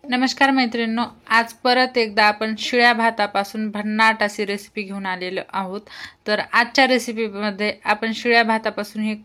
नमस्कार मैत्रिणींनो, आज परत एकदा आपण शिळ्या भातापासून भन्नाट अशी रेसिपी घेऊन आलेलो आहोत। तर आजच्या रेसिपीमध्ये आपण शिळ्या भातापासून हे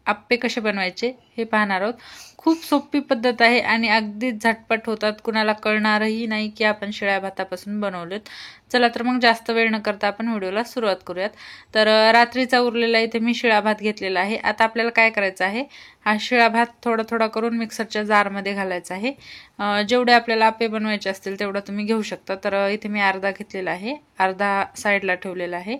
आप्पे कसे बनवायचे हे पाहणार आहोत। खूप सोपी पद्धत आहे आणि अगदी झटपट होतात, कुणाला कळणारही नाही की आपण शिळ्या भातापासून बनवलेत। चला तर मग जास्त वेळ न करता आपण व्हिडिओला सुरुवात करूयात। तर रात्रीचा उरलेला इथे मी शिळा भात घेतलेला आहे। आता आपल्याला काय करायचं आहे, हा शिळा भात थोडा थोडा करून मिक्सरच्या जारमध्ये घालायचा आहे। जेवढे आपल्याला आप्पे बनवायचे असतील तेवढा तुम्ही घेऊ शकता। तर इथे मी अर्धा घेतलेला आहे, अर्धा साईडला ठेवलेला आहे।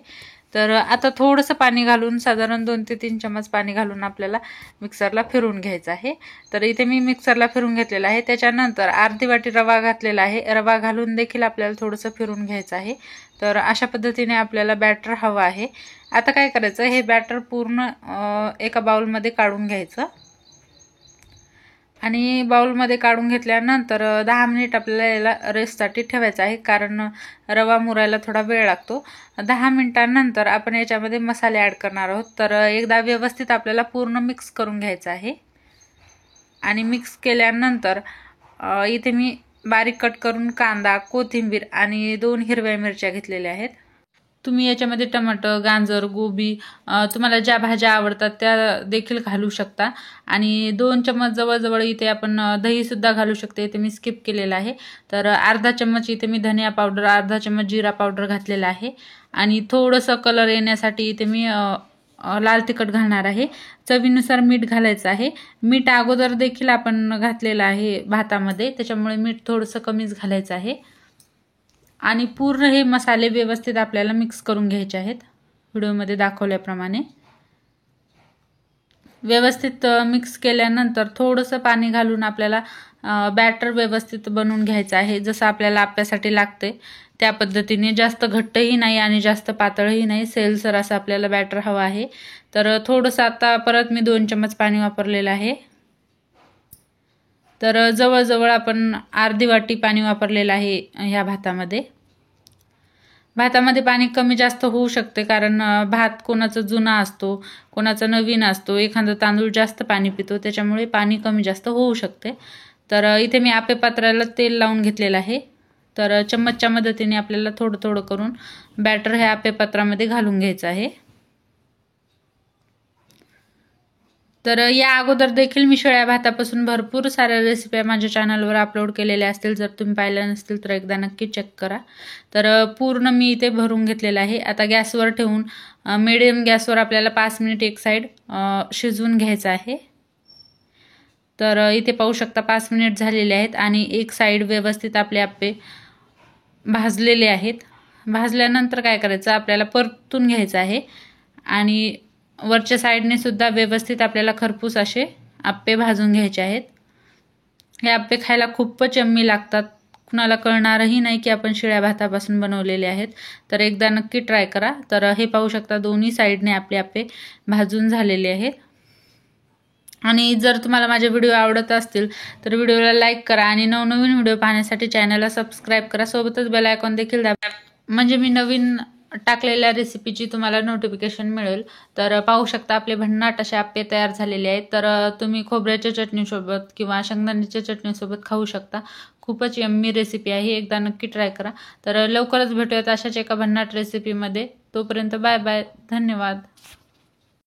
तर आता थोडंसं पाणी घालून, साधारण 2 ते 3 चमच पाणी घालून आपल्याला मिक्सरला फिरवून घ्यायचं आहे। तर इथे मी मिक्सरला फिरवून घेतलेला आहे। त्याच्यानंतर अर्धी वाटी रवा घातलेला आहे। रवा घालून देखील आपल्याला थोडंसं फिरवून घ्यायचं आहे। तर अशा पद्धतीने आपल्याला बॅटर हवं आहे। आता काय करायचं, हे बॅटर पूर्ण एका बाउलमध्ये काढून घ्यायचं आणि बाउलमध्ये काढून घेतल्यानंतर 10 मिनिट आपल्याला याला रेस्टसाठी ठेवायचं आहे, कारण रवा मुरायला थोडा वेळ लागतो। 10 मिनिटांनंतर आपण याच्यामध्ये मसाले ॲड करणार आहोत। तर एकदा व्यवस्थित आपल्याला पूर्ण मिक्स करून घ्यायचं आहे आणि मिक्स केल्यानंतर इथे मी बारीक कट करून कांदा, कोथिंबीर आणि 2 हिरव्या मिरच्या घेतलेल्या आहेत। तुम्ही याच्यामध्ये टमाटर, गाजर, गोबी तुम्हाला ज्या भाज्या आवडतात त्या देखील घालू शकता आणि 2 चम्मच जवळ इथे आपण दही सुद्धा घालू शकते। इथे मी स्किप केलेला आहे। तर अर्धा चम्मच इथे मी धनिया पावडर, अर्धा चम्मच जिरा पावडर घातलेला आहे आणि थोडंसं कलर येण्यासाठी इथे मी लाल तिखट घालणार आहे। चवीनुसार मीठ घालायचं आहे। मीठ अगोदर देखील आपण घातलेलं आहे भातामध्ये, त्याच्यामुळे मीठ थोडंसं कमीच घालायचं आहे आणि पूर्ण हे मसाले व्यवस्थित आपल्याला मिक्स करून घ्यायचे आहेत। व्हिडिओमध्ये दाखवल्याप्रमाणे व्यवस्थित मिक्स केल्यानंतर थोडंसं पाणी घालून आपल्याला बॅटर व्यवस्थित बनवून घ्यायचं आहे, जसं आपल्याला आप्यासाठी लागते त्या पद्धतीने। जास्त घट्टही नाही आणि जास्त पातळही नाही, सेलसर असं आपल्याला बॅटर हवं आहे। तर थोडंसं आता परत मी 2 चम्मच पाणी वापरलेलं आहे। तर जवळजवळ आपण अर्धी वाटी पाणी वापरलेलं आहे ह्या भातामध्ये। भातामध्ये पाणी कमी जास्त होऊ शकते, कारण भात कोणाचा जुना असतो, कोणाचा नवीन असतो, एखादा तांदूळ जास्त पाणी पितो, त्याच्यामुळे पाणी कमी जास्त होऊ शकते। तर इथे मी आप्पे पात्राला तेल लावून घेतलेलं आहे। तर चम्मचच्या मदतीने आपल्याला थोडं थोडं करून बॅटर हे आप्पे पात्रामध्ये घालून घ्यायचं आहे। तर या अगोदर देखील मी शिळ्या भातापासून भरपूर साऱ्या रेसिपी माझ्या चॅनलवर अपलोड केलेल्या असतील, जर तुम्ही पाहिल्या नसतील तर एकदा नक्की चेक करा। तर पूर्ण मी इथे भरून घेतलेलं आहे। आता गॅसवर ठेवून मीडियम गॅसवर आपल्याला 5 मिनिट एक साईड शिजवून घ्यायचं आहे। तर इथे पाहू शकता 5 मिनिट झालेले आहेत आणि एक साईड व्यवस्थित आपले आप्पे भाजलेले आहेत। भाजल्यानंतर काय करायचं, आपल्याला परतून घ्यायचं आहे आणि वरच्या साईडने सुद्धा व्यवस्थित आपल्याला खरपूस असे आप्पे भाजून घ्यायचे आहेत। हे आप्पे खायला खूपच यम्मी लागतात, कुणाला कळणारही नाही की आपण शिळ्या भातापासून बनवलेले आहेत। तर एकदा नक्की ट्राय करा। तर हे पाहू शकता दोन्ही साईडने आपले आप्पे भाजून झालेले आहेत। आणि जर तुम्हाला माझे व्हिडिओ आवडत असतील तर व्हिडिओला लाईक करा आणि नवनवीन व्हिडिओ पाहण्यासाठी चॅनलला सबस्क्राईब करा, सोबतच बेल आयकॉन देखील दाबा, म्हणजे मी नवीन टाकलेल्या रेसिपीची तुम्हाला नोटिफिकेशन मिळेल। तर पाहू शकता आपले भन्नाट असे आप्पे तयार झालेले आहेत। तर तुम्ही खोबऱ्याच्या चटणीसोबत किंवा शेंगदाण्याच्या चटणीसोबत खाऊ शकता। खूपच यम्मी रेसिपी आहे, एकदा नक्की ट्राय करा। तर लवकरच भेटूयात अशाच एका भन्नाट रेसिपीमध्ये। तोपर्यंत बाय बाय, धन्यवाद।